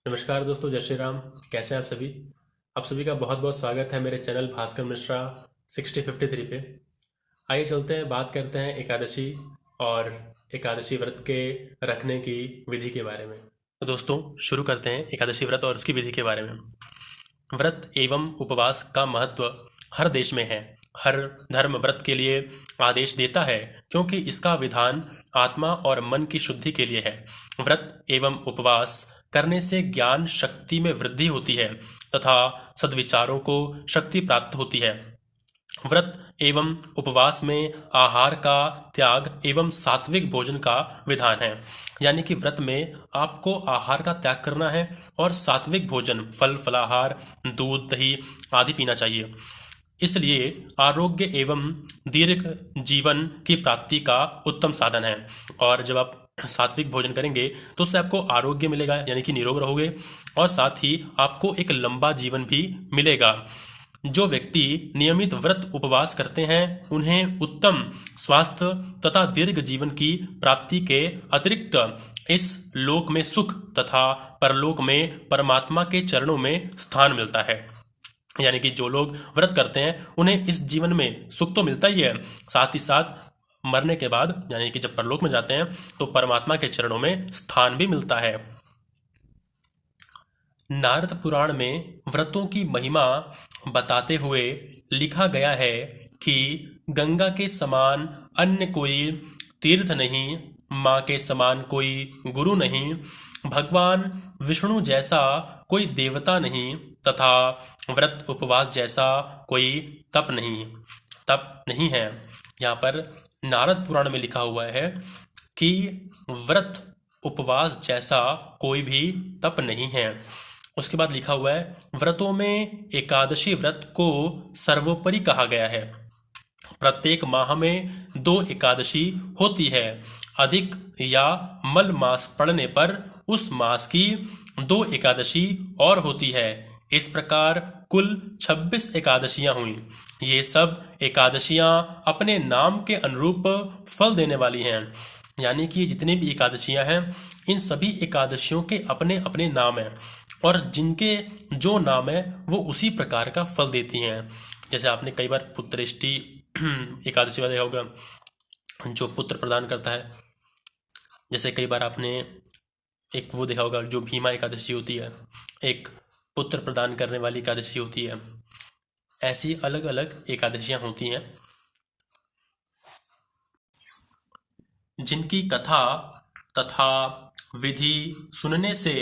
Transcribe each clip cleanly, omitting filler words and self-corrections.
नमस्कार दोस्तों, जय श्री राम। कैसे हैं आप सभी? आप सभी का बहुत बहुत स्वागत है मेरे चैनल भास्कर मिश्रा 6053 पे। आइए चलते हैं, बात करते हैं एकादशी और एकादशी व्रत के रखने की विधि के बारे में। तो दोस्तों, शुरू करते हैं एकादशी व्रत और उसकी विधि के बारे में। व्रत एवं उपवास का महत्व हर देश में है। हर धर्म व्रत के लिए आदेश देता है, क्योंकि इसका विधान आत्मा और मन की शुद्धि के लिए है। व्रत एवं उपवास करने से ज्ञान शक्ति में वृद्धि होती है तथा सद्विचारों को शक्ति प्राप्त होती है। व्रत एवं उपवास में आहार का त्याग एवं सात्विक भोजन का विधान है। यानी कि व्रत में आपको आहार का त्याग करना है और सात्विक भोजन, फल फलाहार, दूध, दही आदि पीना चाहिए। इसलिए आरोग्य एवं दीर्घ जीवन की प्राप्ति का उत्तम साधन है। और जब आप सात्विक भोजन करेंगे तो उससे आपको आरोग्य मिलेगा, यानी कि निरोग रहोगे, और साथ ही आपको एक लंबा जीवन भी मिलेगा। जो व्यक्ति नियमित व्रत उपवास करते हैं उन्हें उत्तम स्वास्थ्य तथा दीर्घ जीवन की प्राप्ति के अतिरिक्त इस लोक में सुख तथा परलोक में परमात्मा के चरणों में स्थान मिलता है। यानी कि जो लोग व्रत करते हैं उन्हें इस जीवन में सुख तो मिलता ही है, साथ ही साथ मरने के बाद यानी कि जब परलोक में जाते हैं तो परमात्मा के चरणों में स्थान भी मिलता है। नारद पुराण में व्रतों की महिमा बताते हुए लिखा गया है कि गंगा के समान अन्य कोई तीर्थ नहीं, माँ के समान कोई गुरु नहीं, भगवान विष्णु जैसा कोई देवता नहीं तथा व्रत उपवास जैसा कोई तप नहीं है। यहाँ पर नारद पुराण में लिखा हुआ है कि व्रत उपवास जैसा कोई भी तप नहीं है। उसके बाद लिखा हुआ है, व्रतों में एकादशी व्रत को सर्वोपरि कहा गया है। प्रत्येक माह में 2 एकादशी होती है। अधिक या मल मास पड़ने पर उस मास की 2 एकादशी और होती है। इस प्रकार कुल 26 एकादशियां हुई। ये सब एकादशियां अपने नाम के अनुरूप फल देने वाली हैं। यानी कि जितनी भी एकादशियां हैं, इन सभी एकादशियों के अपने अपने नाम हैं और जिनके जो नाम है वो उसी प्रकार का फल देती हैं। जैसे आपने कई बार पुत्रेष्टि एकादशी वाला होगा, जो पुत्र प्रदान करता है। जैसे कई बार आपने एक वो देखा होगा, जो भीमा एकादशी होती है, एक पुत्र प्रदान करने वाली एकादशी होती है। ऐसी अलग अलग एकादशियां होती हैं जिनकी कथा तथा विधि सुनने से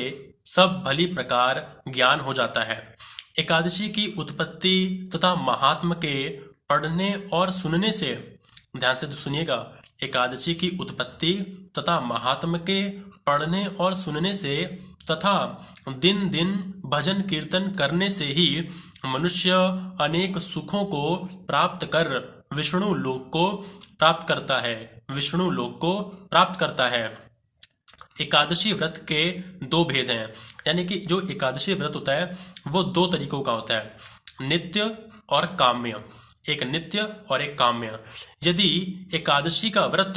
सब भली प्रकार ज्ञान हो जाता है। एकादशी की उत्पत्ति तथा महात्म के पढ़ने और सुनने से, ध्यान से सुनिएगा, एकादशी की उत्पत्ति तथा महात्म के पढ़ने और सुनने से तथा दिन दिन भजन कीर्तन करने से ही मनुष्य अनेक सुखों को प्राप्त कर विष्णु लोक को प्राप्त करता है। एकादशी व्रत के 2 भेद हैं। यानी कि जो एकादशी व्रत होता है वो 2 तरीकों का होता है, नित्य और काम्य। एक नित्य और एक काम्य। यदि एकादशी का व्रत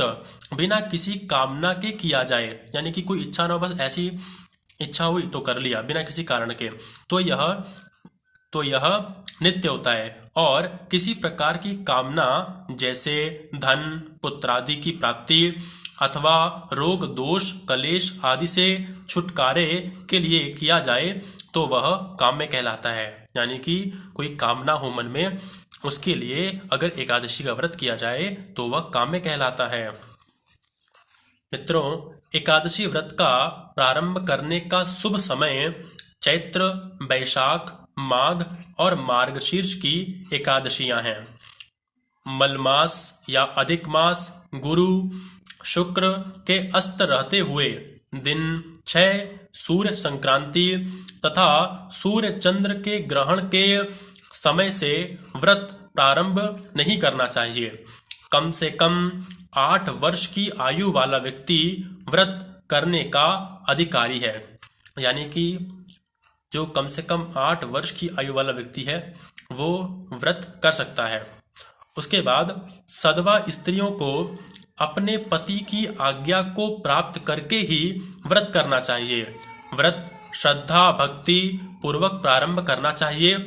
बिना किसी कामना के किया जाए, यानी कि कोई इच्छा ना हो, बस ऐसी इच्छा हुई तो कर लिया बिना किसी कारण के, तो यह नित्य होता है। और किसी प्रकार की कामना, जैसे धन पुत्रादि की प्राप्ति अथवा रोग दोष कलेश आदि से छुटकारे के लिए किया जाए तो वह काम्य कहलाता है। यानी कि कोई कामना हो मन में, उसके लिए अगर एकादशी का व्रत किया जाए तो वह काम्य कहलाता है। मित्रों, एकादशी व्रत का प्रारंभ करने का शुभ समय चैत्र, वैशाख, माघ और मार्गशीर्ष की एकादशियां हैं। मलमास या अधिक मास गुरु शुक्र के अस्त रहते हुए दिन 6 सूर्य संक्रांति तथा सूर्य चंद्र के ग्रहण के समय से व्रत प्रारंभ नहीं करना चाहिए। कम से कम 8 वर्ष की आयु वाला व्यक्ति व्रत करने का अधिकारी है। यानी कि जो कम से कम 8 वर्ष की आयु वाला व्यक्ति है वो व्रत कर सकता है। उसके बाद सधवा स्त्रियों को अपने पति की आज्ञा को प्राप्त करके ही व्रत करना चाहिए। व्रत श्रद्धा भक्ति पूर्वक प्रारंभ करना चाहिए।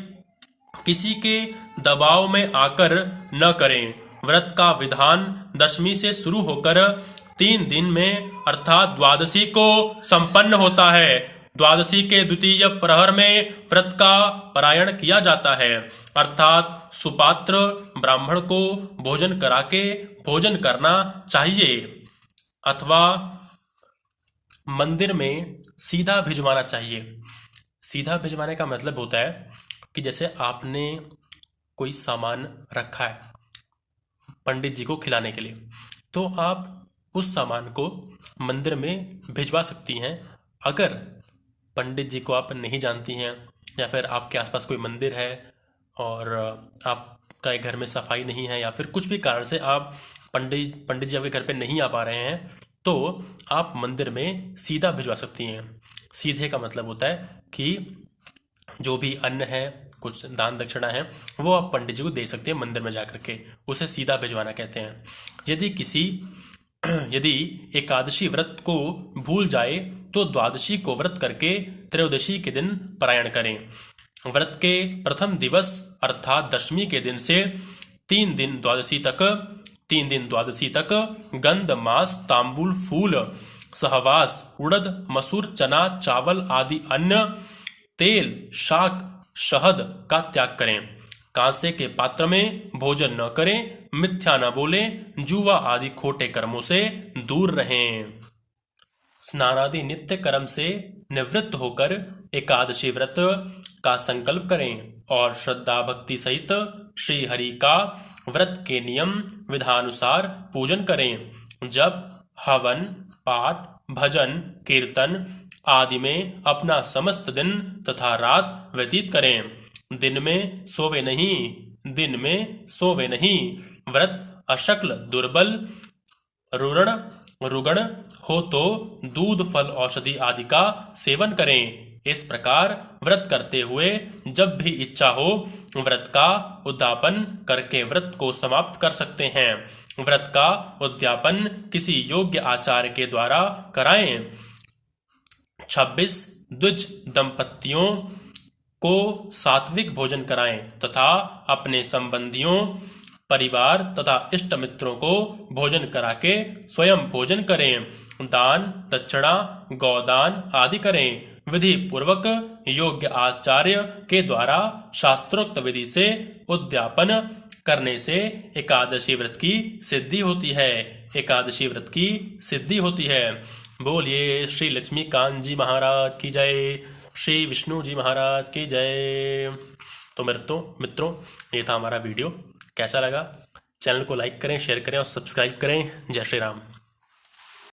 किसी के दबाव में आकर न करें। व्रत का विधान दशमी से शुरू होकर 3 दिन में अर्थात द्वादशी को संपन्न होता है। द्वादशी के द्वितीय प्रहर में व्रत का पारायण किया जाता है, अर्थात सुपात्र ब्राह्मण को भोजन करा के भोजन करना चाहिए अथवा मंदिर में सीधा भिजवाना चाहिए। सीधा भिजवाने का मतलब होता है कि जैसे आपने कोई सामान रखा है पंडित जी को खिलाने के लिए, तो आप उस सामान को मंदिर में भिजवा सकती हैं। अगर पंडित जी को आप नहीं जानती हैं या फिर आपके आसपास कोई मंदिर है और आपका घर में सफाई नहीं है या फिर कुछ भी कारण से आप पंडित जी आपके घर पे नहीं आ पा रहे हैं, तो आप मंदिर में सीधा भिजवा सकती हैं। सीधे का मतलब होता है कि जो भी अन्न है, कुछ दान दक्षिणा है, वो आप पंडित जी को दे सकते हैं मंदिर में जाकर के, उसे सीधा भिजवाना कहते हैं। यदि एकादशी व्रत को भूल जाए तो द्वादशी को व्रत करके त्रयोदशी के दिन पारायण करें। व्रत के प्रथम दिवस अर्थात दशमी के दिन से 3 दिन द्वादशी तक गंध मांस तांबूल फूल सहवास उड़द मसूर चना चावल आदि अन्न तेल शाक शहद का त्याग करें। कांसे के पात्र में भोजन न करें, मिथ्या न बोलें, जुआ आदि खोटे कर्मों से दूर रहें। स्नानादि नित्य कर्म से निवृत्त होकर एकादशी व्रत का संकल्प करें और श्रद्धा भक्ति सहित श्री हरि का व्रत के नियम विधानुसार पूजन करें। जब हवन पाठ भजन कीर्तन आदि में अपना समस्त दिन तथा रात व्यतीत करें। दिन में सोवे नहीं। व्रत अशक्ल दुर्बल रुगण हो तो दूध फल औषधि आदि का सेवन करें। इस प्रकार व्रत करते हुए जब भी इच्छा हो व्रत का उद्यापन करके व्रत को समाप्त कर सकते हैं। व्रत का उद्यापन किसी योग्य आचार्य के द्वारा कराएं। 26 द्विज दंपतियों को सात्विक भोजन कराएं तथा अपने संबंधियों परिवार तथा इष्ट मित्रों को भोजन करा के स्वयं भोजन करें। दान दक्षिणा गौदान आदि करें। विधि पूर्वक योग्य आचार्य के द्वारा शास्त्रोक्त विधि से उद्यापन करने से एकादशी व्रत की सिद्धि होती है। बोलिए श्री लक्ष्मीकांत जी महाराज की जय, श्री विष्णु जी महाराज की जय। तो मित्रों ये था हमारा वीडियो। कैसा लगा? चैनल को लाइक करें, शेयर करें और सब्सक्राइब करें। जय श्री राम।